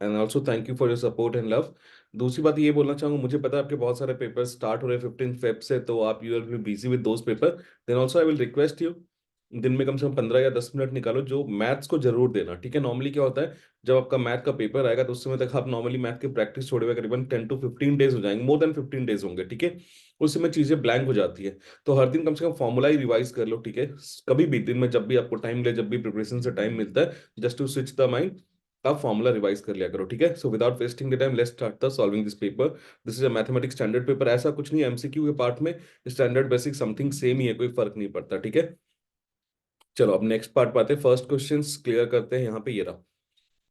And also thank you for your support and love. दूसरी बात ये बोलना चाहूंगा, मुझे पता है आपके बहुत सारे पेपर स्टार्ट हो रहे हैं 15 फेब से, तो आप you are be busy with those paper. Then also I will request you, दिन में कम से कम 15 या 10 मिनट निकालो जो मैथ्स को जरूर देना, ठीक है। नॉर्मली क्या होता है, जब आपका मैथ का पेपर आएगा तो उस समय तक आप नॉर्मली मैथ की प्रैक्टिस छोड़े हुए करीबन 10 to 15 डेज हो जाएंगे, मोर देन 15 डेज होंगे, ठीक है। उस समय चीजें ब्लैंक हो जाती है। तो हर दिन कम से कम फॉर्मूला ही रिवाइज कर लो, ठीक है। कभी भी दिन में जब भी आपको टाइम मिले, जब भी प्रिपरेशन से टाइम मिलता है, just to switch the mind, आप फॉर्मूला रिवाइज कर लिया करो, ठीक है। So without wasting the time let's start the solving this paper. This is a mathematics standard paper, ऐसा कुछ नहीं एमसीक्यू के पार्ट में, स्टैंडर्ड बेसिक समथिंग सेम ही है, कोई फर्क नहीं पड़ता, ठीक है। चलो अब नेक्स्ट पार्ट पाते हैं, फर्स्ट क्वेश्चन क्लियर करते हैं। यहाँ पे ये रहा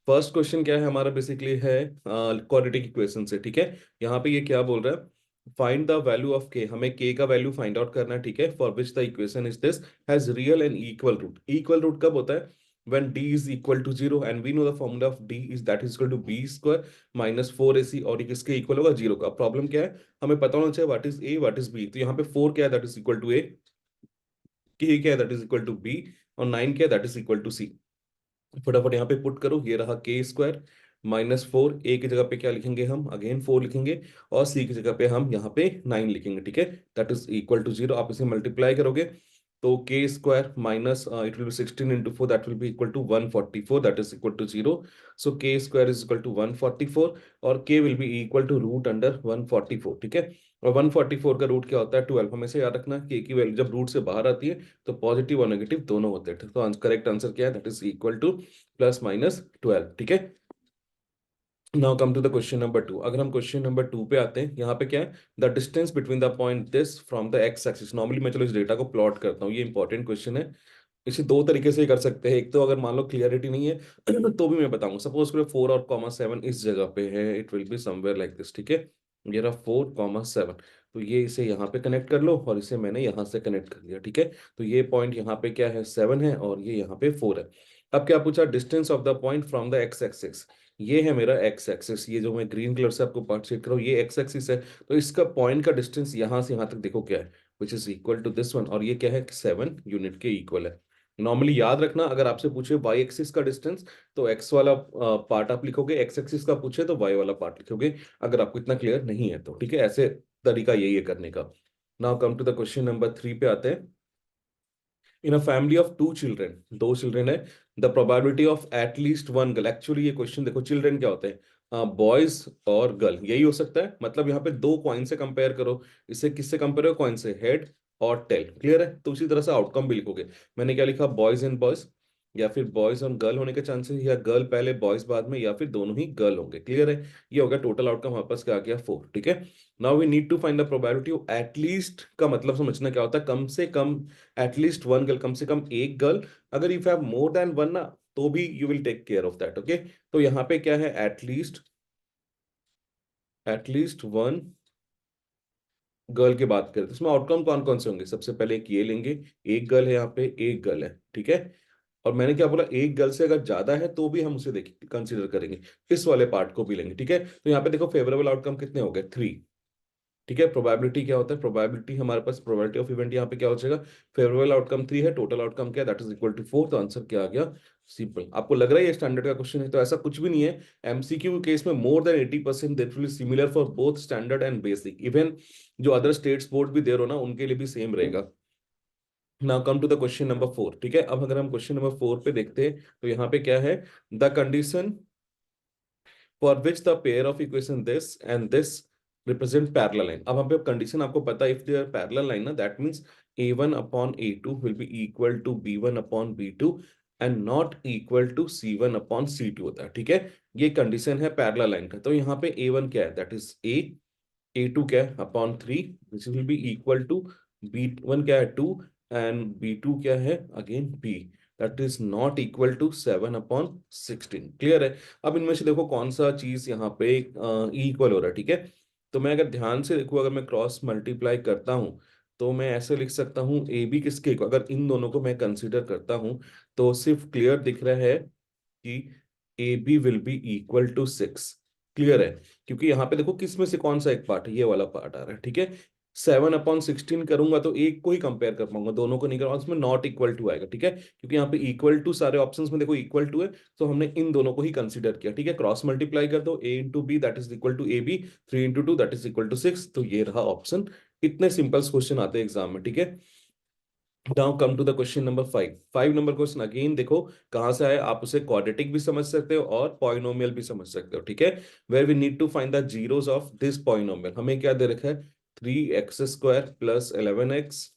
फर्स्ट क्वेश्चन, क्या है हमारा, बेसिकली है क्वाड्रेटिक इक्वेशन से, ठीक है। यहाँ पे ये क्या बोल रहा है, फाइंड द वैल्यू ऑफ के, हमें के का वैल्यू फाइंड आउट करना है, ठीक है। For which the equation is this has real and equal root. Equal root कब होता है, when d is equal to 0 and we know the formula of d is that is equal to b square minus 4ac, और ये किसके equal होगा, zero का। Problem क्या है, हमें पता होना चाहिए what is a what is b। तो यहाँ पे 4 क्या है, that is equal to a, k क्या है, that is equal to b, और 9 क्या है, that is equal to c। फटाफट यहाँ पे पुट करो, ये रहा के स्क्वायर माइनस 4, ए की जगह पे क्या लिखेंगे हम, अगेन 4 लिखेंगे, और सी की जगह पे हम यहाँ पे 9 लिखेंगे, ठीक है। That is equal to 0। आप इसे मल्टीप्लाई करोगे तो k square minus it will be 16 into 4, that will be equal to 144, that is equal to 0। So k square is equal to 144, और k will be equal to root under 144, ठीक है। और 144 का root क्या होता है, 12। हमें से याद रखना के की वैल्यू जब रूट से बाहर आती है तो पॉजिटिव और नेगेटिव दोनों होते हैं। तो करेक्ट आंसर क्या है, दैट इज इक्वल टू +-12, ठीक है। Now come to the question number 2। अगर हम क्वेश्चन नंबर 2 पे आते हैं, यहाँ पे क्या है, the distance between the point this from the x axis. Normally मैं चलो इस डेटा को प्लॉट करता हूँ, ये इंपॉर्टेंट क्वेश्चन है। इसे दो तरीके से कर सकते हैं, एक तो अगर मान लो क्लियरिटी नहीं है तो भी मैं बताऊंगा। सपोज करो 4 और 7 इस जगह पे है, it will be somewhere like this, ठीक है। ये रहा 4, 7, तो ये इसे यहाँ पे कनेक्ट कर लो, और इसे मैंने यहाँ से कनेक्ट कर लिया, ठीक है। तो ये पॉइंट यहाँ पे क्या है, 7 है, और ये यहाँ पे 4 है। अब क्या पूछा, distance of the point from the x axis. ये है मेरा एक्स एक्सिस, ये जो मैं ग्रीन कलर से आपको पार्ट शेड कर रहा हूँ, ये एक्स एक्सिस है। तो इसका पॉइंट का डिस्टेंस यहाँ से यहाँ तक देखो क्या है, which is equal to this one, और ये क्या है, 7 यूनिट के इक्वल है। नॉर्मली याद रखना, अगर आपसे पूछे वाई एक्सिस का डिस्टेंस, तो एक्स वाला पार्ट आप लिखोगे, एक्स एक्सिस का पूछे तो वाई वाला पार्ट लिखोगे, अगर आपको इतना क्लियर नहीं है तो, ठीक है। ऐसे तरीका यही है करने का। Now come to the question number 3 पे आते हैं। In a family of 2 children, दो चिल्ड्रेन है, the probability of at least one girl. Actually ये क्वेश्चन देखो, चिल्ड्रेन क्या होते हैं, बॉयज और गर्ल, यही हो सकता है। मतलब यहाँ पे दो कॉइन से कंपेयर करो, इससे किससे कंपेयर हो, कॉइन से, हेड और टेल, क्लियर है। तो उसी तरह से आउटकम भी लिखोगे। मैंने क्या लिखा, बॉयज एंड बॉयज, या फिर बॉयज और गर्ल होने के चांसेस, या गर्ल पहले बॉयज बाद में, या फिर दोनों ही गर्ल होंगे, क्लियर है। ये हो गया टोटल आउटकम, हमारे पास क्या आ गया, 4, ठीक है। Now we need to find the probability of at least, का मतलब समझना क्या होता है, कम से कम, एटलीस्ट वन गर्ल, कम से कम एक गर्ल। अगर if have more than one ना, तो भी you will take care of that, okay. तो यहाँ पे क्या है, एटलीस्ट वन गर्ल की बात करें तो इसमें आउटकम कौन कौन से होंगे, सबसे पहले एक ये लेंगे, एक गर्ल है यहाँ पे, एक गर्ल है, ठीक है। और मैंने क्या बोला, एक गर्ल से अगर ज्यादा है तो भी हम उसे देखें, कंसीडर करेंगे, इस वाले पार्ट को भी लेंगे, ठीक है। तो यहाँ पे देखो फेवरेबल आउटकम कितने हो गए, 3, ठीक है। प्रोबेबिलिटी क्या होता है, प्रोबेबिलिटी हमारे पास, प्रोबेबिलिटी ऑफ इवेंट यहाँ पे क्या हो जाएगा, फेवरेबल आउटकम 3 है, टोटल आउटकम क्या है, दैट इज इक्वल टू 4। तो आंसर क्या आ गया, सिंपल। आपको लग रहा है ये स्टैंडर्ड का क्वेश्चन है, तो ऐसा कुछ भी नहीं है। एमसीक्यू केस में more than 80% that will similar for both standard and basic, even जो अदर स्टेट्स बोर्ड भी दे रहे हो ना, उनके लिए भी सेम रहेगा। Now come to the question number 4, ठीक है। अब अगर हम क्वेश्चन नंबर 4 पे देखते हैं, तो यहाँ पे क्या है, the condition for which the pair of equation this and this represent parallel line. अब हम पे कंडीशन आपको पता है, if they are parallel line ना, that means a1/a2 will be equal to b1/b2 and not equal to c1/c2 होता है, ठीक है। ये कंडीशन है पैरेलल लाइन का। तो यहाँ पे a1 क्या है, दैट इज a2 क्या है upon 3, which will be equal to b1 क्या है 2, एंड b2 क्या है again b, that is not equal to 7/16, clear है। अब इनमें से देखो कौन सा चीज यहाँ पे इक्वल हो रहा है, ठीक है। तो मैं अगर ध्यान से देखूं, अगर मैं क्रॉस मल्टीप्लाई करता हूं, तो मैं ऐसे लिख सकता हूं ए बी किसके equal? अगर इन दोनों को मैं कंसीडर करता हूं, तो सिर्फ क्लियर दिख रहा है कि A B will be equal to 6, clear है। क्योंकि यहाँ पे देखो किस में से कौन सा एक पार्ट है, ये वाला पार्ट आ रहा है, ठीक है। 7/16 करूंगा तो एक को ही कंपेयर कर पाऊंगा, दोनों को नहीं करूंगा, उसमें नॉट इक्वल टू आएगा, ठीक है, क्योंकि यहाँ पे इक्वल टू सारे ऑप्शंस में देखो इक्वल टू है, तो हमने इन दोनों को ही कंसीडर किया, ठीक है। क्रॉस मल्टीप्लाई कर दो, a into B that is equal to A B, 3 into 2 that is equal to 6, तो ये रहा ऑप्शन। इतने सिंपल क्वेश्चन आते हैं एग्जाम में, ठीक है। Now come to the question number 5। 5 number question again देखो कहां से आया, आप उसे क्वाड्रेटिक भी समझ सकते हो और पॉलिनोमियल भी समझ सकते हो, ठीक है। Where we need to find the zeros of this polynomial. हमें क्या दे रखा है, 3x² plus 11x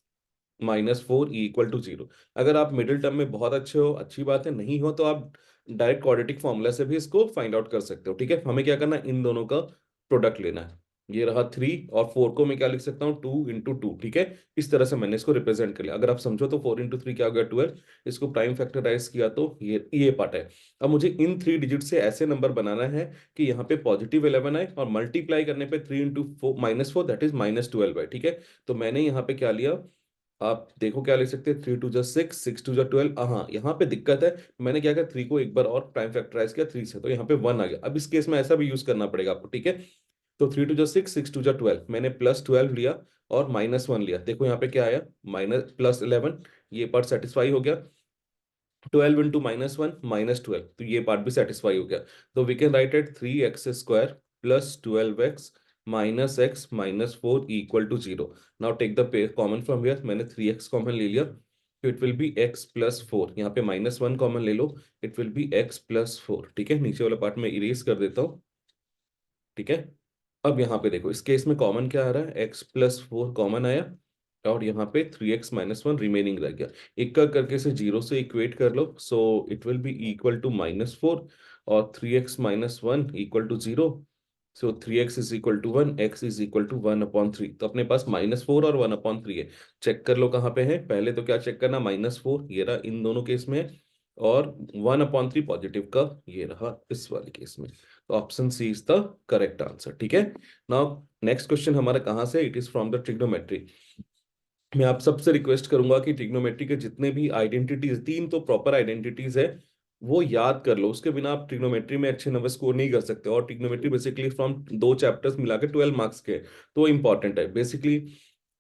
minus 4 equal to 0। अगर आप मिडिल टर्म में बहुत अच्छे हो, अच्छी बात है, नहीं हो तो आप डायरेक्ट क्वाड्रेटिक फॉर्मूला से भी इसको फाइंड आउट कर सकते हो, ठीक है। हमें क्या करना है, इन दोनों का प्रोडक्ट लेना है। ये रहा 3 और 4 को मैं क्या लिख सकता हूँ, 2 इंटू 2, ठीक है। इस तरह से मैंने इसको रिप्रेजेंट कर लिया। अगर आप समझो तो 4 इंटू 3 क्या हो गया, 12। इसको प्राइम फैक्टराइज किया तो ये पार्ट है। अब मुझे इन 3 डिजिट से ऐसे नंबर बनाना है कि यहाँ पे पॉजिटिव 11 आए और मल्टीप्लाई करने पे 3 इंटू 4 दैट इज -12 है, ठीक है। तो मैंने यहाँ पे क्या लिया, आप देखो क्या लिख सकते हैं, 3 2 जा 6, 6 2 जा 12। हाँ यहाँ पे दिक्कत है, मैंने क्या किया, 3 को एक बार और प्राइम फैक्टराइज किया 3 से, तो यहाँ पे 1 आ गया। अब इस केस में ऐसा भी यूज करना पड़ेगा आपको, ठीक है। तो 3 2 जा 6, 6 2 जा 12, मैंने +12 लिया और -1 लिया। देखो यहाँ पे क्या आया, माइनस +11, ये पार्ट सेटिस्फाई हो गया। 12 इंटू -1 -12, तो ये पार्ट भी सेटिस्फाई हो गया। तो we can write at 3x² plus 12x minus x minus 4 equal to 0। Now take the common from here, मैंने 3x कॉमन ले लिया, तो it will be x plus 4। यहाँ पे -1 कॉमन ले लो, it will be x plus 4, ठीक है। नीचे वाला पार्ट में इरेज कर देता हूँ, ठीक है। अब यहाँ पे देखो इस केस में कॉमन क्या आ रहा है, x+4 कॉमन आया और यहाँ पे 3x-1 रिमेनिंग रह गया। एक का करके से 0 से इक्वेट कर लो, so it will be equal to -4 और 3x-1 equal to 0। So 3x is equal to 1, x is equal to 1/3। तो अपने पास -4 और 1/3 है। चेक कर लो कहाँ पे है, पहले तो क्या चेक करना, -4 ये रहा इन दोनों केस में, और 1/3 पॉजिटिव का ये रहा इस वाले केस में। तो option C is the correct answer, ठीक है। नाउ नेक्स्ट क्वेश्चन हमारा कहां से, it is from the trigonometry. मैं आप सबसे रिक्वेस्ट करूंगा कि ट्रिग्नोमेट्री के जितने भी आइडेंटिटीज, 3 तो प्रॉपर आइडेंटिटीज है, वो याद कर लो। उसके बिना आप ट्रिग्नोमेट्री में अच्छे नंबर स्कोर नहीं कर सकते। और ट्रिग्नोमेट्री बेसिकली फ्रॉम 2 चैप्टर्स मिला के 12 मार्क्स के, तो इंपॉर्टेंट है बेसिकली।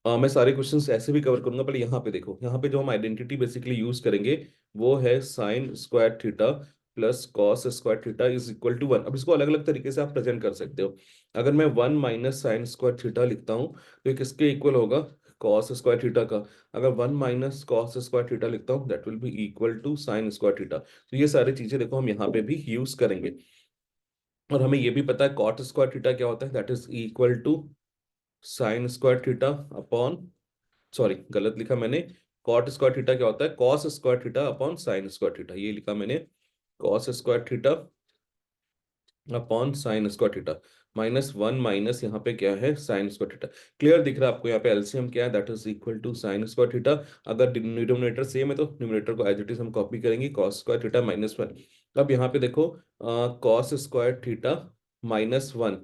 मैं सारे क्वेश्चंस ऐसे भी कवर करूंगा, पर यहाँ पे देखो, यहाँ पे जो हम आइडेंटिटी बेसिकली यूज करेंगे वो है sin² theta plus cos² theta is equal to 1। अब इसको अलग अलग तरीके से आप प्रेजेंट कर सकते हो। अगर मैं 1 माइनस sin² थीटा लिखता हूँ तो ये किसके इक्वल होगा, cos² थीटा का। अगर 1 माइनस cos² थीटा लिखता हूँ that will be equal to sin² theta. तो ये सारी चीजें देखो हम यहाँ पे भी यूज करेंगे। और हमें ये भी पता है cot² थीटा क्या होता है, that is equal to sin² theta upon, sorry गलत लिखा मैंने, cot² थीटा क्या होता है, cos² theta upon sin² theta, ये लिखा मैंने, cos² थीटा अपॉन sin²थीटा। -1 माइनस यहाँ पे क्या है, sin²थीटा। क्लियर दिख रहा है आपको, यहाँ पे एलसीएम क्या है, दैट इज इक्वल टू sin²थीटा। अगर डिनोमिनेटर सेम है तो न्यूमरेटर को एज इट इज हम कॉपी करेंगे, cos² थीटा -1। अब यहाँ पे देखो cos² थीटा -1,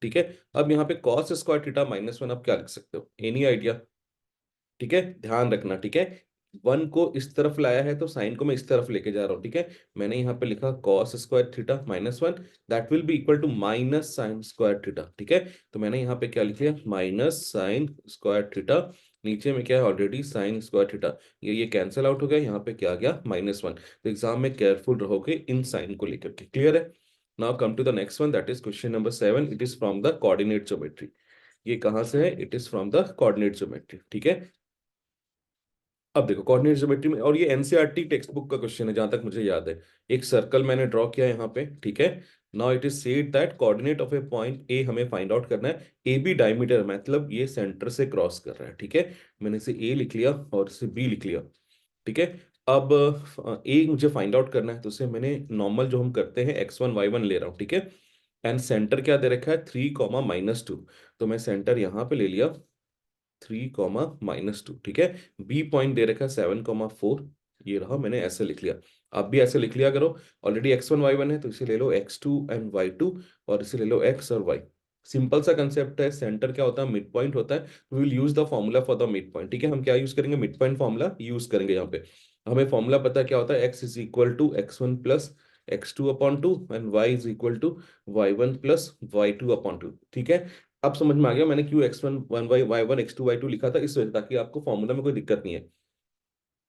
ठीक है। अब यहाँ पे cos² थीटा -1 आप क्या लिख सकते हो, एनी आइडिया, ठीक है। ध्यान रखना, ठीक है, 1 को इस तरफ लाया है तो साइन को मैं इस तरफ लेके जा रहा हूँ, ठीक है। मैंने यहाँ पे लिखा cos² theta -1 that will be equal to -sin²थीटा, ठीक है। तो मैंने यहाँ पे क्या लिख लिया, -sin²थीटा, नीचे में क्या है ऑलरेडी sin²थीटा, ये कैंसिल आउट हो गया, यहाँ पे क्या आ गया -1। तो एग्जाम में केयरफुल रहोगे इन साइन को लेकर के, क्लियर है। Now come to the next one, that is question number 7। It is from the coordinate geometry. ये कहाँ से है, it is from the coordinate geometry, ठीक है। अब देखो कोऑर्डिनेट ज्योमेट्री में, और ये एनसीईआरटी टेक्स्ट बुक का क्वेश्चन है जहां तक मुझे याद है। एक सर्कल मैंने ड्रॉ किया यहाँ पे, ठीक है। Now it is said that coordinate of A point A हमें फाइंड आउट करना है। ए बी डायमीटर, मतलब ये सेंटर से क्रॉस कर रहा है, ठीक है। मैंने इसे ए लिख लिया और इसे बी लिख लिया, ठीक है। अब ए मुझे फाइंड आउट करना है, तो उसे मैंने नॉर्मल जो हम करते हैं x1 y1 ले रहा हूँ, ठीक है। एंड सेंटर क्या दे रखा है, 3 - -2। तो मैं सेंटर यहाँ पे ले लिया 3 - -2, ठीक है। बी पॉइंट दे रखा है 7 4, ये रहा, मैंने ऐसे लिख लिया। आप भी ऐसे लिख लिया करो। ऑलरेडी x1 y1 है तो इसे ले लो x2 एंड y2, और इसे ले लो x और y। सिंपल सा कंसेप्ट है, सेंटर क्या होता है, मिड पॉइंट होता है। We will use the formula for the mid point, ठीक है। हम क्या यूज करेंगे, मिड पॉइंट फॉर्मूला यूज करेंगे यहाँ पे। हमें फॉर्मूला पता है क्या होता है, x is equal to x1 plus x2/2 and y is equal to y1 plus y2/2, ठीक है। अब समझ में आ गया मैंने क्यों x1 1 y1 x2 y2 लिखा था, इस वजह, ताकि आपको फॉर्मूला में कोई दिक्कत नहीं है।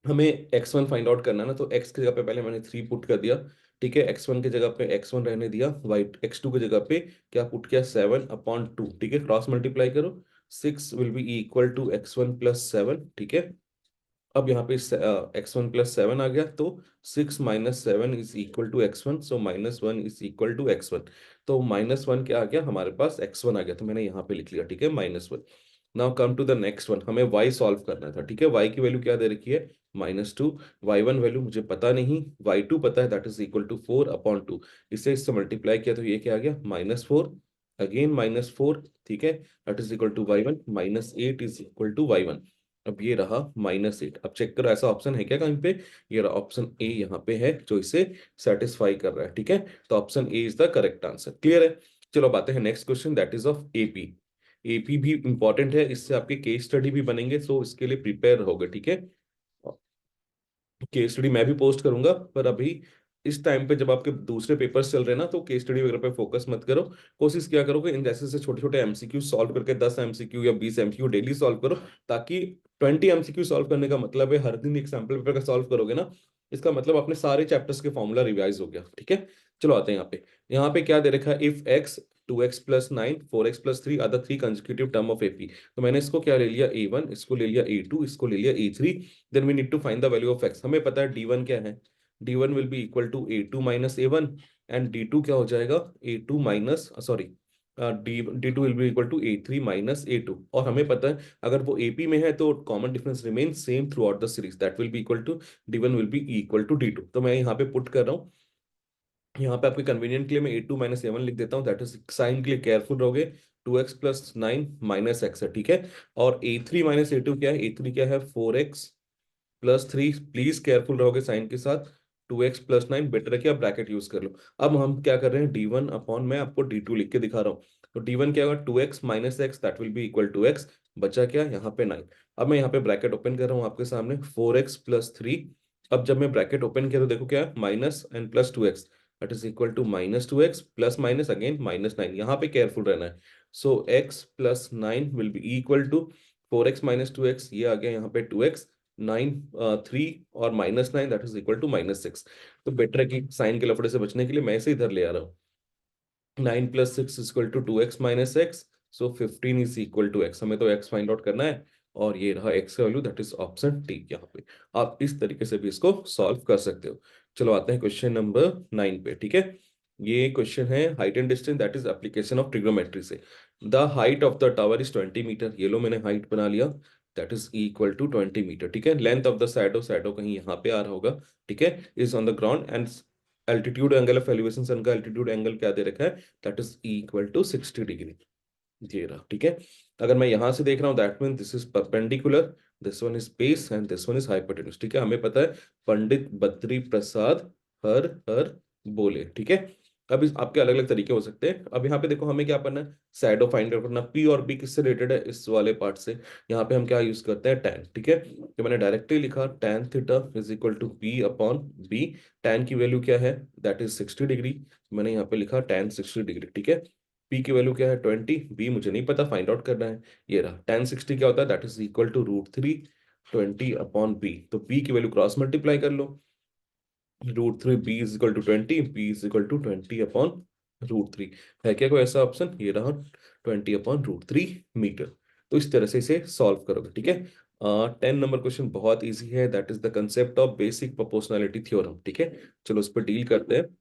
हमें x1 फाइंड आउट करना है ना, तो x की जगह पे पहले मैंने 3 पुट कर दिया, ठीक है। x1 की जगह पे x1 रहने दिया, y x2 की जगह पे क्या पुट किया, 7/2, ठीक है। क्रॉस मल्टीप्लाई करो, 6 will be equal to x1 plus 7, ठीक है। अब यहाँ पे x1 प्लस 7 आ गया, तो 6 - 7 is equal to x1, so -1 is equal to x1। तो -1 क्या आ गया हमारे पास, x1 आ गया, तो मैंने यहाँ पे लिख लिया, ठीक है, -1। Now come to the next one, हमें y सॉल्व करना था, ठीक है। y की वैल्यू क्या दे रखी है, -2। y1 वैल्यू मुझे पता नहीं, y2 पता है, दैट इज इक्वल टू 4/2। इससे मल्टीप्लाई किया तो ये क्या आ गया, -4, अगेन -4, ठीक है, that is equal to y1, -8 is equal to y1। अब ये रहा -8। अब चेक करो ऐसा ऑप्शन है क्या कहीं पे, ये रहा ऑप्शन ए यहाँ पे है जो इसे सेटिस्फाई कर रहा है, ठीक है। तो option A is the correct answer, clear है। चलो अब आते हैं next question, that is of AP. AP भी इंपॉर्टेंट है, इससे आपके केस स्टडी भी बनेंगे, सो इसके लिए प्रिपेयर रहोगे, ठीक है। केस स्टडी मैं भी पोस्ट करूंगा, पर अभी इस टाइम पे जब आपके दूसरे पेपर्स चल रहे हैं ना, तो केस स्टडी वगैरह पे फोकस मत करो। कोशिश क्या करो कि इन जैसे से छोटे छोटे एमसीक्यू सॉल्व करके 10 एमसीक्यू या 20 एमसीक्यू डेली सॉल्व करो, ताकि 20 एमसीक्यू सॉल्व करने का मतलब है हर दिन एक सैम्पल पेपर का सॉल्व करोगे ना, इसका मतलब अपने सारे चैप्टर्स के फॉर्मूला रिवाइज हो गया, ठीक है। चलो आते हैं यहाँ पे क्या दे रखा है, if x 2x+9 4x+3 are the 3 consecutive term of AP. तो मैंने इसको क्या ले लिया, a1, इसको ले लिया a2, इसको ले लिया a3। Then we need to find the value of x। हमें पता है d1 क्या है, d1 will be equal to a2 minus a1, and d2 क्या हो जाएगा, a2 minus sorry d2 will be equal to a3 minus a2। और हमें पता है अगर वो AP में है तो common difference remain same throughout the series, that will be equal to d1 will be equal to d2। तो मैं यहाँ पे पुट कर रहा हूँ, यहाँ पे आपके कन्वीनियंट के लिए मैं a2 माइनस a1 लिख देता हूँ, दैट इज साइन के लिए केयरफुल रहोगे, 2x+9 माइनस एक्स है, ठीक है। और a3 माइनस a2 क्या है, a3 क्या है, 4x+3, प्लीज केयरफुल रहोगे साइन के साथ, 2x+9, बेटर है कि आप ब्रैकेट यूज कर लो। अब हम क्या कर रहे हैं, d1 अपॉन, मैं आपको d2 लिख के दिखा रहा हूँ। तो d1 क्या होगा, 2x minus x, that will be equal to x, बचा क्या यहाँ पे 9। अब मैं यहाँ पे ब्रैकेट ओपन कर रहा हूँ आपके सामने, 4x+3। अब जब मैं ब्रैकेट ओपन किया तो देखो क्या है, minus and plus 2x, that is equal to -2x plus minus again -9, यहाँ पे केयरफुल रहना है। So x+9 will be equal to 4x - 2x, ये आ गया यहाँ पे 2x, 9 3 और -9, दैट इज इक्वल टू -6। तो बेटर है कि साइन के लफड़े से बचने के लिए मैं इसे इधर ले आ रहा हूँ। 9+6 equal to 2x - x, so 15 is equal to x। हमें तो x फाइंड आउट करना है, और ये रहा x का value, that is option D. यहाँ पे आप इस तरीके से भी इसको सॉल्व कर सकते हो। चलो आते हैं क्वेश्चन नंबर 9 पे, ठीक है। ये क्वेश्चन है height and distance, that is application of trigonometry से। The height of the tower is 20 metre, ये लो मैंने हाइट बना लिया, that is equal to 20 metre, ठीक है। Length of the shadow, shadow कहीं यहाँ पे आ रहा होगा, ठीक है, is on the ground, and altitude angle of elevation, sun का एल्टीट्यूड एंगल क्या दे रखा है, that is equal to 60 degree, ये रहा, ठीक है। अगर मैं यहां से देख रहा हूँ, that mean this is perpendicular, this one is base and this one is hypotenuse, ठीक है। हमें पता है पंडित बद्री प्रसाद हर हर बोले, ठीक है। अब इस आपके अलग अलग तरीके हो सकते हैं। अब यहाँ पे देखो हमें क्या करना है, शैडो फाइंड आउट करना, पी और बी किससे रिलेटेड है, इस वाले पार्ट से। यहाँ पे हम क्या यूज करते हैं, टैन, ठीक है। तो मैंने डायरेक्टली लिखा tan theta is equal to P upon B. Tan की वैल्यू क्या है, दैट इज 60 डिग्री, मैंने यहाँ पे लिखा टैन 60 डिग्री, ठीक है। पी की वैल्यू क्या है 20, बी मुझे नहीं पता, फाइंड आउट करना है। ये रहा tan 60 क्या होता है, that is equal to √3 20 upon B. तो बी की वैल्यू क्रॉस मल्टीप्लाई कर लो, √3 B is equal to 20, B is equal to 20 upon √3। है क्या कोई ऐसा ऑप्शन, ये रहा 20/√3 मीटर। तो इस तरह से इसे सॉल्व करोगे, ठीक है। 10 नंबर क्वेश्चन बहुत इजी है, that is the concept of basic proportionality theorem, ठीक है। चलो उस पर डील करते हैं।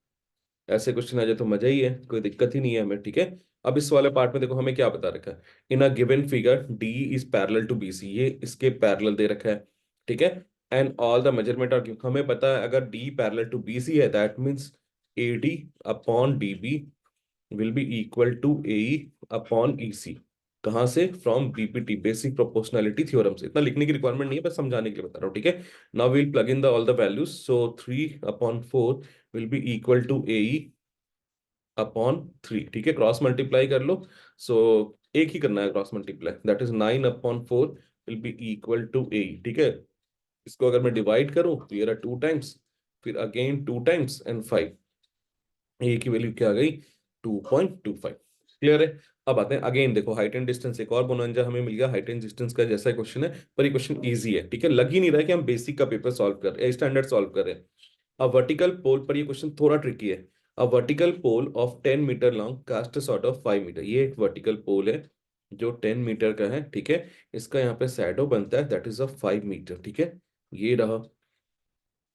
ऐसे क्वेश्चन आ जाए तो मजा ही है, कोई दिक्कत ही नहीं है हमें, ठीक है। अब इस वाले पार्ट में देखो हमें क्या बता रखा है, in a given figure D is parallel to BC, ये इसके पैरेलल दे रखा है, ठीक है। And all the measurement are, हमें पता है अगर डी पैरेलल टू बीसी है, that means A D upon D B will be equal to A upon E C. कहाँ से, from BPT, basic proportionality theorem से। इतना लिखने की रिक्वायरमेंट नहीं है, बस समझाने के लिए बता रहा हूँ, ठीक है। Now will plug in the all the values, so 3/4 will be equal to A upon 3, ठीक है। क्रॉस मल्टीप्लाई कर लो, सो एक ही करना है cross multiply, that is 9/4 will be equal to a, ठीक है। इसको अगर मैं डिवाइड करूं तो ये रहा 2 टाइम्स, फिर अगेन 2 टाइम्स एंड 5, ए की वैल्यू क्या आ गई, 2.25, क्लियर है। अब आते हैं अगेन, देखो हाइट एंड डिस्टेंस, एक और बोनांजा हमें मिल गया हाइट एंड डिस्टेंस का जैसा क्वेश्चन है, पर ये क्वेश्चन इजी है, ठीक है, लग ही नहीं रहा है कि हम बेसिक का पेपर सॉल्व कर रहे हैं, स्टैंडर्ड सॉल्व कर रहे हैं। अ वर्टिकल पोल पर, ये क्वेश्चन थोड़ा ट्रिकी है। A vertical pole of 10 metre long cast sort of 5 metre, ये एक वर्टिकल पोल है जो 10 मीटर का है, ठीक है, इसका यहाँ पे शैडो बनता है दैट इज ऑफ 5 मीटर, ठीक है, ये रहा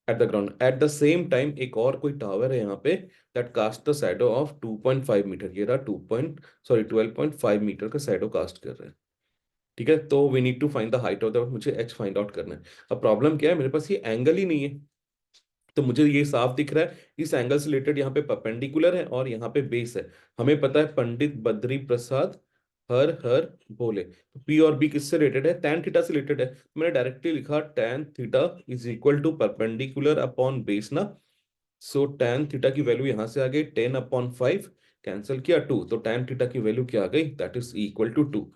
at the ground. At the same time एक और कोई टावर है यहाँ पे that cast the shadow of 2.5 metre, ये रहा 12.5 मीटर का शैडो कास्ट कर रहा है, ठीक है। तो we need to find the height of the, मुझे एच फाइंड आउट करना है। अब प्रॉब्लम क्या है, मेरे पास ये एंगल ही नहीं है, तो मुझे ये साफ दिख रहा है इस एंगल से रिलेटेड यहाँ पे परपेंडिकुलर है और यहाँ पे बेस है। हमें पता है पंडित बद्री प्रसाद हर हर बोले, तो पी और बी किससे रिलेटेड है, टैन थीटा से रिलेटेड है, तो मैंने डायरेक्टली लिखा tan theta is equal to perpendicular upon base ना। सो टैन थीटा की वैल्यू यहां से आ गई 10/5, कैंसिल किया 2, तो टैन थीटा की वैल्यू क्या आ गई, दैट इज इक्वल टू 2।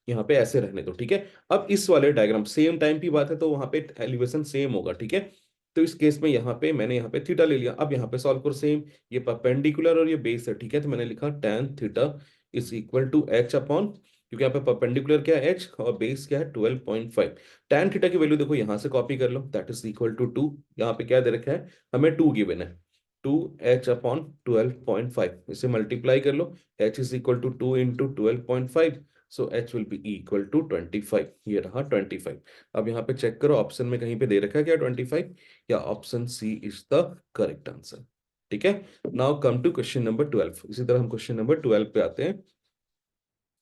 यहाँ पे ऐसे रहने दो, ठीक है। अब इस वाले डायग्राम सेम टाइम की बात है तो वहां पे एलिवेशन सेम होगा, ठीक है। तो इस केस में यहाँ पे मैंने यहाँ पे थीटा ले लिया, अब यहाँ पे सॉल्व करो सेम, ये परपेंडिकुलर और ये बेस है, ठीक है, तो मैंने लिखा tan theta is equal to H upon, क्योंकि यहाँ पे परपेंडिकुलर क्या है एच और बेस क्या है 12.5। टैन थीटा की वैल्यू देखो यहाँ से कॉपी कर लो, दैट इज इक्वल टू 2, यहाँ पे क्या दे रखा है हमें 2 गिवन है, 2h/12.5, इसे मल्टीप्लाई कर लो, h is equal to 2 × 12.5, so h will be equal to 25, ये रहा 25। अब यहाँ पे चेक करो ऑप्शन में कहीं पे दे रखा है क्या 25, या option C is the correct answer, ठीक है। Now come to question number 12, इसी तरह हम क्वेश्चन नंबर 12 पे आते हैं,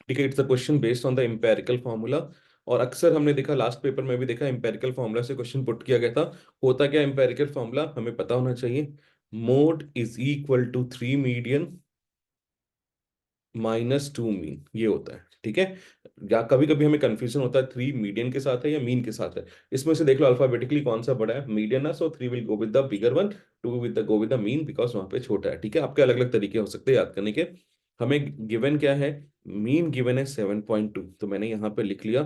ठीक है। It's a question based on the empirical formula, और अक्सर हमने देखा लास्ट पेपर में भी देखा एम्पेरिकल फॉर्मूला से क्वेश्चन पुट किया गया था। होता क्या एम्पेरिकल फॉर्मूला हमें पता होना चाहिए, mode is equal to 3 median -2 mean, ये होता है, ठीक है। या कभी कभी हमें कंफ्यूजन होता है 3 मीडियन के साथ है या मीन के साथ है, इसमें से देख लो अल्फाबेटिकली कौन सा बड़ा है, मीडियन है, सो 3 will go with the bigger one, 2 with the go with the mean because वहां पे छोटा है, ठीक है। आपके अलग अलग तरीके हो सकते हैं याद करने के। हमें गिवन क्या है, मीन गिवन है 7.2, तो मैंने यहाँ पे लिख लिया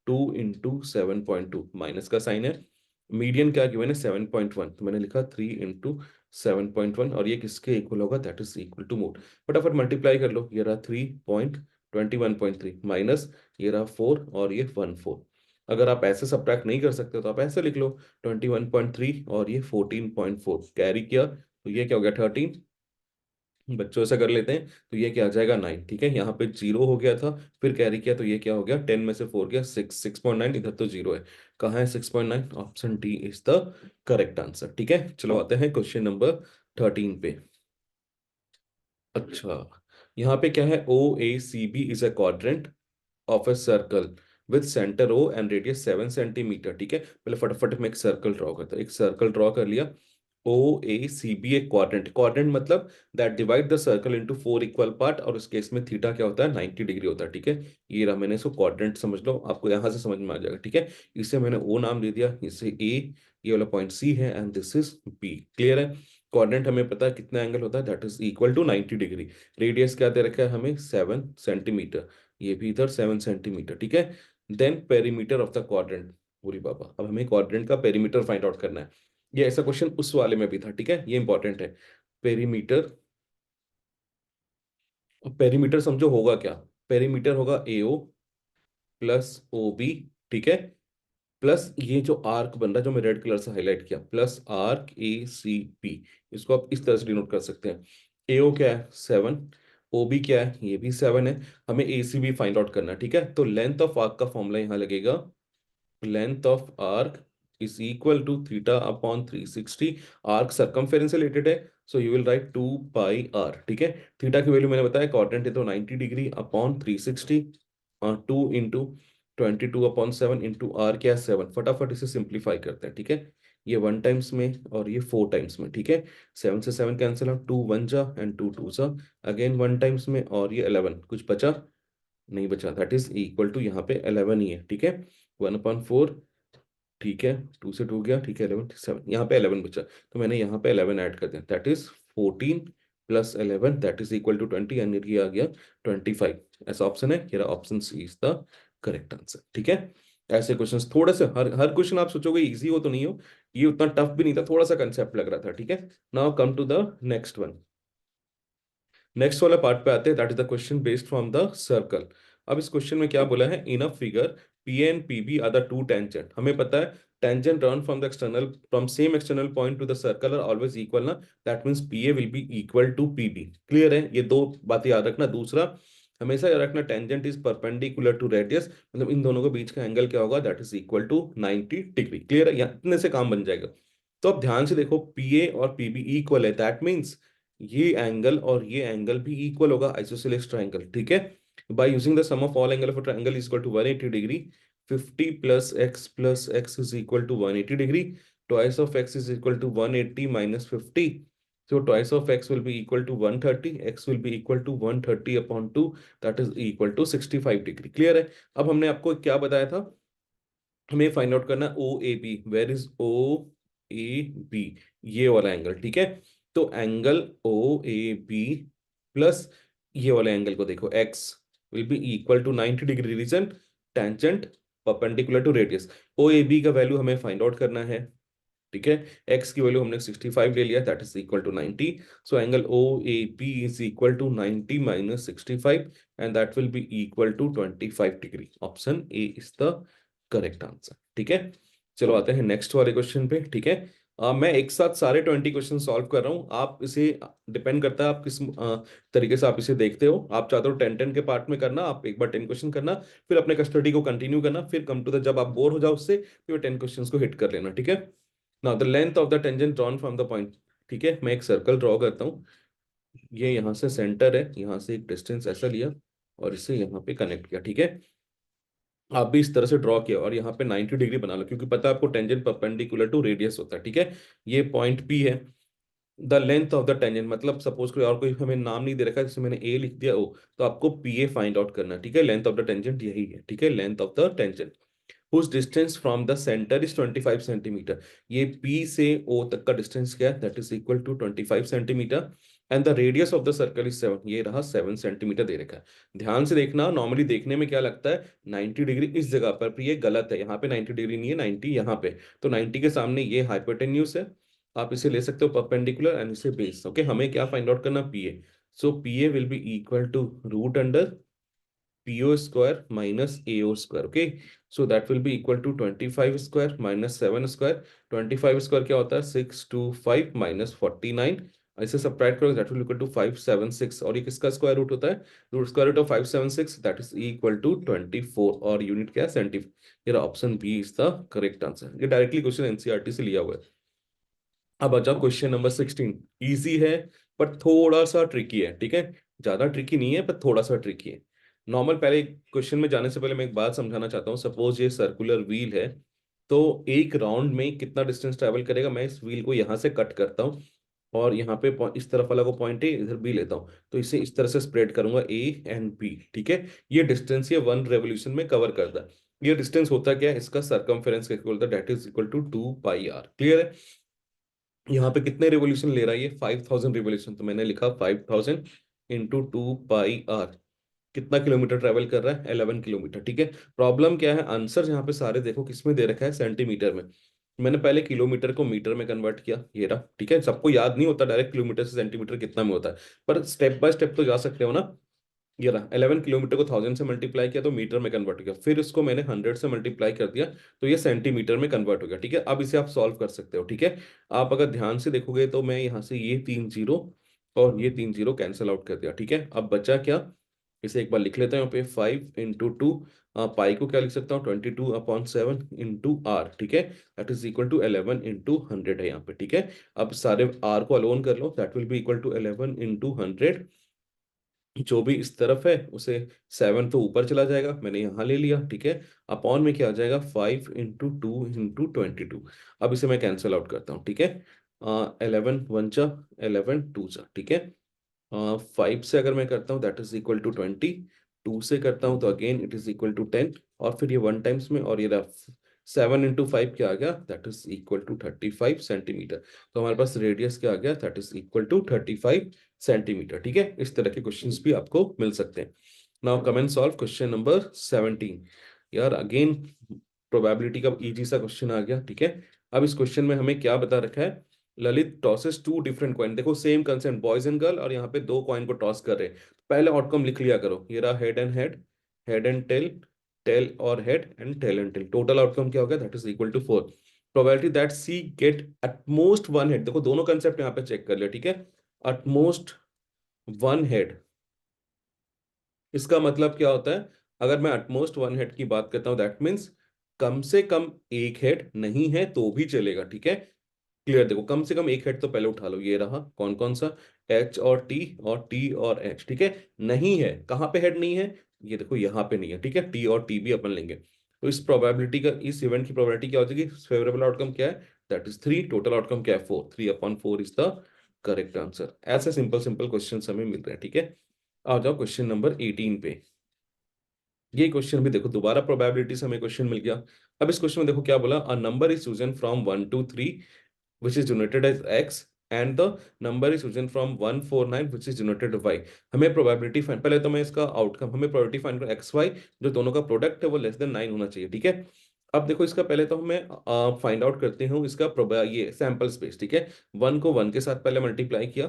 2 × 7.2, माइनस का साइन है। मीडियन क्या गिवन है 7.1, तो मैंने लिखा 3 × 7.1, और ये किसके इक्वल होगा, that is equal to mode. फटाफट मल्टीप्लाई कर लो, ये रहा 3.21.3 माइनस ये रहा 4 और ये 1 4। अगर आप ऐसे सब्ट्रैक्ट नहीं कर सकते तो आप ऐसे लिख लो, 21.3 और ये 14.4 कैरी किया तो ये क्या हो गया 13, बच्चों से कर लेते हैं तो ये क्या आ जाएगा 9, ठीक है। यहाँ पे 0 हो गया था, फिर कैरी किया तो ये क्या हो गया 10 में से 4 गया 6, 6.9, इधर तो 0 है, कहाँ है 6.9, option D is the correct answer, ठीक है। चलो आते हैं क्वेश्चन नंबर 13 पे। अच्छा, यहाँ पे क्या है, O A C B is a quadrant of a circle with centre O and radius 7 centimetre, ठीक है। पहले फटाफट में एक सर्कल ड्रॉ करता हूं, एक सर्कल ड्रॉ कर लिया। ओ ए सी बी एक क्वाड्रेंट, क्वाड्रेंट मतलब that divide the circle into 4 equal part, और उस केस में थीटा क्या होता है 90 डिग्री होता है, ठीक है। ये रहा, मैंने इसको क्वाड्रेंट समझ लो, आपको यहां से समझ में आ जाएगा, ठीक है। इसे मैंने ओ नाम दे दिया, इसे ए, ये वाला पॉइंट सी है and this is B, clear है। क्वाड्रेंट हमें पता है कितना एंगल होता है, that is equal to 90 degree. Radius क्या दे रखा है हमें 7 सेंटीमीटर, ये भी इधर 7 सेंटीमीटर, ठीक है। Then perimeter of the quadrant, पूरी बाबा, अब हमें क्वाड्रेंट का पेरीमीटर फाइंड आउट करना है। ये ऐसा क्वेश्चन उस वाले में भी था, ठीक है, ये इंपॉर्टेंट है। पेरीमीटर, पेरीमीटर समझो होगा क्या, पेरीमीटर होगा एओ प्लस ओ बी, ठीक है, प्लस ये जो आर्क बन रहा है जो मैं रेड कलर से हाईलाइट किया, plus arc A C P, इसको आप इस तरह से डिनोट कर सकते हैं। एओ क्या है 7, ओ बी क्या है ये भी 7 है, हमें A C B find out करना है, ठीक है। तो लेंथ ऑफ आर्क का फॉर्मूला यहाँ लगेगा, length of arc is equal to theta upon 360, arc circumference से रिलेटेड है, so you will write 2πr, ठीक है। थीटा की वैल्यू मैंने बताया क्वाड्रेंट है तो 90 डिग्री अपॉन 360, और 2 इंटू 22/7 इंटू आर क्या है 7, फटाफट इसे सिंप्लीफाई करते हैं, ठीक है। ये 1 टाइम्स में और ये 4 टाइम्स में, ठीक है। 7 से 7 कैंसिल, 2 1 जा एंड 2 2 जा, अगेन 1 टाइम्स में, और ये 11, कुछ बचा नहीं बचा, दैट इज इक्वल टू यहाँ पे 11 ही है, ठीक है। 1/4, ठीक है, 2 से 2 गया, ठीक है, 11 7, यहाँ पे 11 बचा, तो मैंने यहाँ पे 11 ऐड कर दिया, that is 14 plus 11 that is equal to 20, and ये आ गया 25, ऐसा ऑप्शन है, ये option C is the correct answer, ठीक है। ऐसे क्वेश्चंस थोड़े से, हर हर क्वेश्चन आप सोचोगे इजी हो तो नहीं हो, ये उतना टफ भी नहीं था, थोड़ा सा कंसेप्ट लग रहा था, ठीक है। Now come to the next one. Next वाला पार्ट पे आते हैं, that is the question based from the circle. अब इस क्वेश्चन में क्या बोला है, in a figure P and P B are the two tangent. हमें पता है tangent run from the external from same external point to the circle are always equal ना, that means P A will be equal to P B. Clear है, ये दो बातें याद रखना। दूसरा हमेशा याद रखना tangent is perpendicular to radius, मतलब इन दोनों के बीच का एंगल क्या होगा, that is equal to 90 degree. Clear है, यहाँ इतने से काम बन जाएगा। तो अब ध्यान से देखो, पी ए और पी बी इक्वल है, दैट मीन्स ये एंगल और ये एंगल भी इक्वल होगा, आइसोसेलेस ट्रायंगल। ठीक है, by using the sum of all angle of a triangle is equal to 180 degree, 50 plus x is equal to 180 degree, twice of x is equal to 180 minus 50, so twice of x will be equal to 130, x will be equal to 130 upon 2, that is equal to 65 degree. Clear है। अब हमने आपको क्या बताया था, हमें find out करना O A B, where is O A B, ये वाला एंगल। ठीक है, तो angle O A B plus ये वाले एंगल को देखो, X will be equal to 90 degree, reason tangent perpendicular to radius. O A B का वैल्यू हमें फाइंड आउट करना है। ठीक है, एक्स की वैल्यू हमने 65 ले लिया, that is equal to 90, so angle O A B is equal to 90 minus 65 and that will be equal to 25 degree. Option A is the correct answer. ठीक है, चलो आते हैं नेक्स्ट वाले क्वेश्चन पे। ठीक है, मैं एक साथ सारे 20 क्वेश्चन सॉल्व कर रहा हूँ, आप इसे डिपेंड करता है आप किस तरीके से आप इसे देखते हो। आप चाहते हो 10-10 के पार्ट में करना, आप एक बार 10 क्वेश्चन करना, फिर अपने स्टडी को कंटिन्यू करना, फिर कम टू द जब आप बोर हो जाओ उससे, फिर 10 क्वेश्चन को हिट कर लेना। ठीक है, now the length of the tangent drawn from the point. ठीक है, मैं एक सर्कल ड्रॉ करता हूँ, ये यहाँ से सेंटर है, यहाँ से एक डिस्टेंस ऐसा लिया और इसे यहाँ पे कनेक्ट किया। ठीक है, आप भी इस तरह से ड्रॉ किया और यहाँ पे 90 डिग्री बना लो, क्योंकि पता है आपको टेंजेंट परपेंडिकुलर टू रेडियस होता है। ठीक है, ये पॉइंट पी है। The length of the tangent, मतलब सपोज कोई और कोई हमें नाम नहीं दे रखा है, जैसे मैंने ए लिख दिया ओ, तो आपको पी ए फाइंड आउट करना है। ठीक है, लेंथ ऑफ द टेंजेंट यही है। ठीक है, length of the tangent whose distance from the center is 25 centimetre. ये P से O तक का डिस्टेंस क्या है, that is equal to 25 centimetre and the radius of the circle is 7, ये रहा 7 सेंटीमीटर दे रखा है। ध्यान से देखना, नॉर्मली देखने में क्या लगता है 90 डिग्री इस जगह पर ये गलत है, यहाँ पे 90 डिग्री नहीं है, 90 यहाँ पे, तो 90 के सामने ये हाइपोटेन्यूज है, आप इसे ले सकते हो परपेंडिकुलर एंड इसे बेस। ओके, हमें क्या फाइंड आउट करना, P A. So P A will be equal to root under PO square minus AO square. Okay, so that will be equal to 25 square minus 7 square. 25 square क्या होता है, 625 minus 49, ऐसे subtract करो, that will equal to 576, और ये किसका square root होता है, root square root of 576, that is equal to 24, और यूनिट क्या है, सेंटीमीटर। ये option B is the correct answer. ये डायरेक्टली क्वेश्चन एनसीईआरटी से लिया हुआ है। अब आ जाओ क्वेश्चन नंबर 16। इजी है पर थोड़ा सा ट्रिकी है। ठीक है, ज्यादा ट्रिकी नहीं है पर थोड़ा सा ट्रिकी है। नॉर्मल, पहले क्वेश्चन में जाने से पहले मैं एक बात समझाना चाहता हूँ। सपोज ये सर्कुलर व्हील है, तो एक राउंड में कितना डिस्टेंस ट्रैवल करेगा, मैं इस व्हील को यहाँ से कट करता हूँ और यहाँ पे इस तरफ वाला को पॉइंट ए, इधर बी लेता हूँ, तो इसे इस तरह से स्प्रेड करूंगा ए एंड बी। ठीक है, ये डिस्टेंस ये 1 रेवोल्यूशन में कवर करता है। ये डिस्टेंस होता क्या है, इसका सरकमफेरेंस इक्वल होता है, that is equal to 2 pi r. Clear है, यहाँ पे कितने रिवोल्यूशन ले रहा है ये, 5000 रिवोल्यूशन, तो मैंने लिखा 5000 इंटू 2 पाई आर। कितना किलोमीटर ट्रेवल कर रहा है, 11 किलोमीटर। ठीक है, प्रॉब्लम क्या है, आंसर यहाँ पे सारे देखो किसमें दे रखा है, सेंटीमीटर में। मैंने पहले किलोमीटर को मीटर में कन्वर्ट किया, ये रहा। ठीक है, सबको याद नहीं होता डायरेक्ट किलोमीटर से सेंटीमीटर कितना में होता है, पर स्टेप बाय स्टेप तो जा सकते हो ना। ये रहा, 11 किलोमीटर को 1000 से मल्टीप्लाई किया तो मीटर में कन्वर्ट हो गया, फिर इसको मैंने 100 से मल्टीप्लाई कर दिया तो ये सेंटीमीटर में कन्वर्ट हो गया। ठीक है, अब इसे आप सॉल्व कर सकते हो। ठीक है, आप अगर ध्यान से देखोगे तो मैं यहाँ से ये 3 जीरो और ये 3 जीरो कैंसिल आउट कर दिया। ठीक है, अब बचा क्या, इसे एक बार लिख लेते हैं यहाँ पे, 5 इंटू 2, पाई को क्या लिख सकता हूँ, 22/7 इंटू आर। ठीक है, दैट इज इक्वल टू 11/100 है यहाँ पे। ठीक है, अब सारे आर को अलोन कर लो, that will be equal to 11/100। जो भी इस तरफ है उसे 7 तो ऊपर चला जाएगा, मैंने यहाँ ले लिया। ठीक है, अपॉन में क्या आ जाएगा, 5 इंटू 2 इंटू 22। अब इसे मैं कैंसिल आउट करता हूँ। ठीक है, 11 1 जा, 11 2 जा। ठीक है, 5 से अगर मैं करता हूँ दैट इज इक्वल टू 20, 2 से करता हूँ तो again it is equal to 10, और फिर ये 1 टाइम्स में, और ये 7 इंटू 5 क्या आ गया, that is equal to 35 centimetre. तो हमारे पास रेडियस क्या आ गया, that is equal to 35 centimetre. ठीक है, इस तरह के क्वेश्चंस भी आपको मिल सकते हैं। Now come and solve question number 17। यार अगेन प्रोबेबिलिटी का इजी सा क्वेश्चन आ गया। ठीक है, अब इस क्वेश्चन में हमें क्या बता रखा है, Lalit tosses two different coin, देखो same concept, boys and girl, और यहाँ पे दो कॉइन को टॉस कर रहे हैं। पहले आउटकम लिख लिया करो, ये रहा head and head, head and tail, tail और head and tail and tail. Total outcome क्या हो गया, that is equal to 4। Probability that she get at most one head, देखो दोनों कंसेप्ट यहाँ पे चेक कर लिया, ठीक है। एटमोस्ट वन हेड, इसका मतलब क्या होता है, अगर मैं एटमोस्ट वन हेड की बात करता हूं दैट मीन्स कम से कम एक हेड नहीं है तो भी चलेगा, ठीक है। क्लियर, देखो कम से कम एक हेड तो पहले उठा लो, ये रहा कौन कौन सा, एच और टी और एच, ठीक है। नहीं है, कहाँ पे हेड नहीं है, ये देखो यहाँ पे नहीं है, ठीक है। टी और टी भी अपन लेंगे, तो इस प्रोबेबिलिटी का, इस इवेंट की प्रोबेबिलिटी क्या हो जाएगी, फेवरेबल आउटकम क्या है, दैट इज 3, टोटल आउटकम क्या है 4, 3/4 इज द करेक्ट आंसर। ऐसे सिंपल सिंपल क्वेश्चन हमें मिल रहे हैं, ठीक है। आ जाओ क्वेश्चन नंबर 18 पे। ये क्वेश्चन भी देखो दोबारा प्रोबेबिलिटी से हमें क्वेश्चन मिल गया। अब इस क्वेश्चन में देखो क्या बोला, a number is chosen from 1 to 3 which is denoted as x and the number is chosen from 149 which is denoted as y। हमें प्रोबेबिलिटी फाइंड, पहले तो मैं इसका आउटकम, हमें प्रोबेबिलिटी फाइंड करना एक्स वाई, जो दोनों का प्रोडक्ट है वो लेस देन 9 होना चाहिए, ठीक है। अब देखो इसका पहले तो हमें फाइंड आउट करते हैं इसका ये सैंपल स्पेस, ठीक है। 1 को 1 के साथ पहले मल्टीप्लाई किया,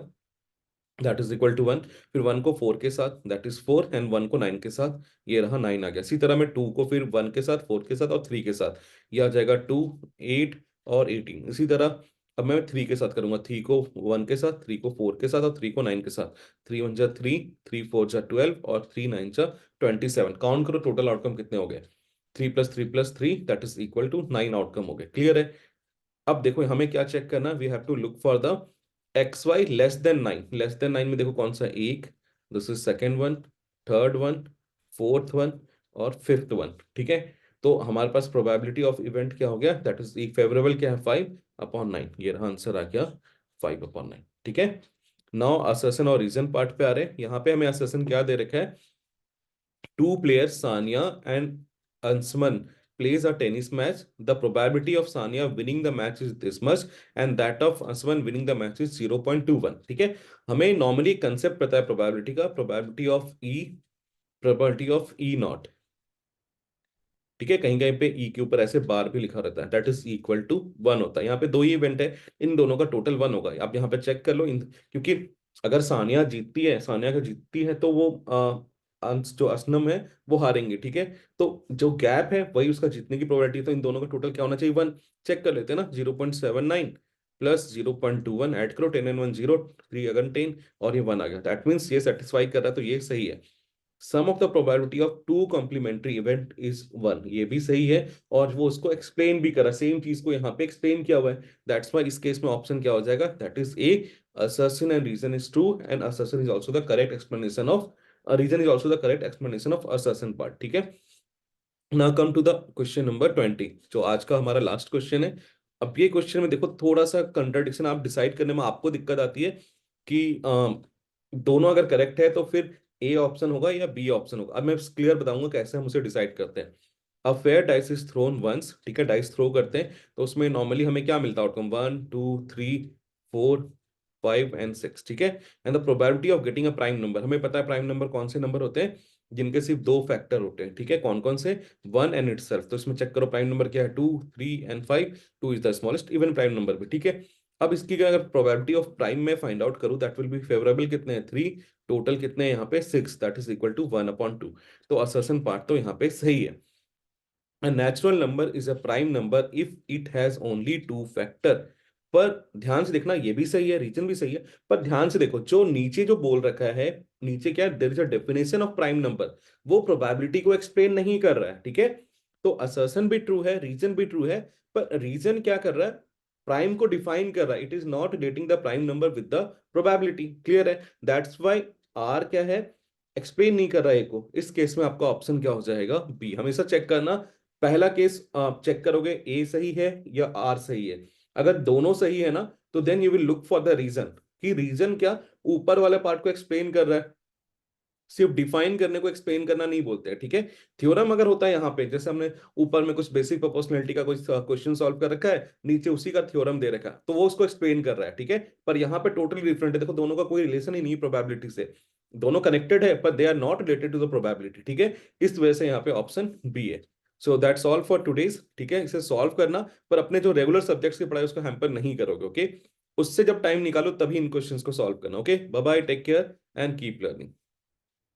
दैट इज इक्वल टू 1, फिर 1 को 4 के साथ दैट इज 4, एंड 1 को 9 के साथ, ये रहा 9 आ गया। इसी तरह मैं 2 को फिर 1 के साथ, 4 के साथ और 3 के साथ, ये आ जाएगा 2, 8 और 18। इसी तरह अब मैं 3 के साथ करूंगा, 3 को 1 के साथ, 3 को 4 के साथ और 3 को 9 के साथ। 3 1 जा 3, 3 4 जा 12 और 3 9 जा 27। काउंट करो टोटल आउटकम कितने हो गए, 3 + 3 + 3 that is equal to 9 outcome हो गए। क्लियर है। अब देखो हमें क्या चेक करना, we have to look for the x y less than 9। Less than 9 में देखो कौन सा, एक, this is second one, third one, fourth one और फिफ्थ वन, ठीक है। तो हमारे पास प्रोबेबिलिटी ऑफ इवेंट क्या हो गया, दैट इज फेवरेबल क्या है 5/9, ये रहा आंसर आ गया 5/9, ठीक है। नाउ असर्शन और रीजन पार्ट पे आ रहे हैं। यहाँ पे हमें असर्शन क्या दे रखा है, two players Sania and Ansman plays a tennis match. The probability of Sania winning the match is this much and that of Ansman winning the match is 0.21, ठीक है। हमें नॉर्मली कंसेप्ट पता है प्रोबेबिलिटी का, प्रोबेबिलिटी ऑफ ई नॉट, ठीक है। कहीं कहीं पे ई के ऊपर ऐसे बार भी लिखा रहता है, दैट इज इक्वल टू 1 होता है। यहाँ पे दो ही इवेंट है, इन दोनों का टोटल 1 होगा। आप यहाँ पे चेक कर लो क्योंकि अगर सानिया जीतती है, सानिया का जीतती है तो वो जो असनम है वो हारेंगे, ठीक है। तो जो गैप है वही उसका जीतने की प्रोबेबिलिटी है, तो इन दोनों का टोटल क्या होना चाहिए 1। चेक कर लेते हैं ना, 0.79 प्लस 0.21 ऐड करो, 10 and 1 0, 3 अगन 10 और ये 1 आ गया, दैट मीन्स ये सेटिस्फाई कर रहा है, तो ये सही है। Sum of the probability of two complementary event is 1, ये भी सही है। और वो उसको एक्सप्लेन भी करा, सेम चीज को यहाँ पे एक्सप्लेन किया हुआ है, दैट्स व्हाई इस केस में ऑप्शन क्या हो जाएगा, that is a, assertion and reason is true and assertion is also the correct explanation of reason is also the correct explanation of assertion part, ठीक है। now come to the question number 20, जो आज का हमारा last question है। अब ये question में देखो थोड़ा सा कंट्राडिक्शन, आप डिसाइड करने में आपको दिक्कत आती है कि दोनों अगर करेक्ट है तो फिर ए ऑप्शन होगा या बी ऑप्शन होगा। अब मैं क्लियर बताऊंगा कैसे हम उसे डिसाइड करते हैं। अब fair dice is thrown once, ठीक है, डाइस थ्रो करते हैं तो उसमें नॉर्मली हमें क्या मिलता है आउटकम, 1 2 3 4 5 एंड 6, ठीक है। And the probability of getting a prime number, हमें पता है प्राइम नंबर कौन से नंबर होते हैं, जिनके सिर्फ दो फैक्टर होते हैं, ठीक है। कौन कौन से, 1 एंड इटसेल्फ। तो इसमें चेक करो प्राइम नंबर क्या है, 2 3 and 5, 2 is the smallest even prime number भी, ठीक है। अब इसकी अगर प्रोबेबिलिटी ऑफ प्राइम में फाइंड आउट करूं, दैट विल बी फेवरेबल कितने हैं 3, टोटल कितने हैं यहाँ पे 6, दैट इज इक्वल टू 1/2। तो असर्शन पार्ट तो यहाँ पे सही है। A natural number is a prime number if it has only two factor। पर ध्यान से देखना, ये भी सही है, रीजन भी सही है, पर ध्यान से देखो जो नीचे जो बोल रखा है, नीचे क्या है, there is a definition of prime number, वो प्रोबेबिलिटी को एक्सप्लेन नहीं कर रहा है, ठीक है। तो असर्शन भी ट्रू है, रीजन भी ट्रू है, पर रीजन क्या कर रहा है, प्राइम को डिफाइन कर रहा है, it is not relating the prime number with the probability. Clear है, दैट्स व्हाई आर क्या है, एक्सप्लेन नहीं कर रहा है को। इस केस में आपका ऑप्शन क्या हो जाएगा, बी। हमेशा चेक करना, पहला केस आप चेक करोगे ए सही है या आर सही है, अगर दोनों सही है ना तो then you will look for the reason, कि रीजन क्या ऊपर वाले पार्ट को एक्सप्लेन कर रहा है, सिर्फ डिफाइन करने को एक्सप्लेन करना नहीं बोलते हैं, ठीक है। थ्योरम अगर होता है यहाँ पे, जैसे हमने ऊपर में कुछ बेसिक प्रोपोर्शनैलिटी का कुछ क्वेश्चन सॉल्व कर रखा है, नीचे उसी का थ्योरम दे रखा है, तो वो उसको एक्सप्लेन कर रहा है, ठीक है। पर यहाँ पे टोटली डिफरेंट है, देखो दोनों का कोई रिलेशन ही नहीं प्रोबेबिलिटी से, दोनों कनेक्टेड है पर they are not related to the probability, ठीक है। इस वजह से यहाँ पे ऑप्शन बी है। So that's all for today's, ठीक है। इसे सॉल्व करना, पर अपने जो रेगुलर सब्जेक्ट्स की पढ़ाई उसको हैम्पर नहीं करोगे, ओके। उससे जब टाइम निकालो तभी इन क्वेश्चंस को सॉल्व करना। Okay, bye bye, take care and keep learning.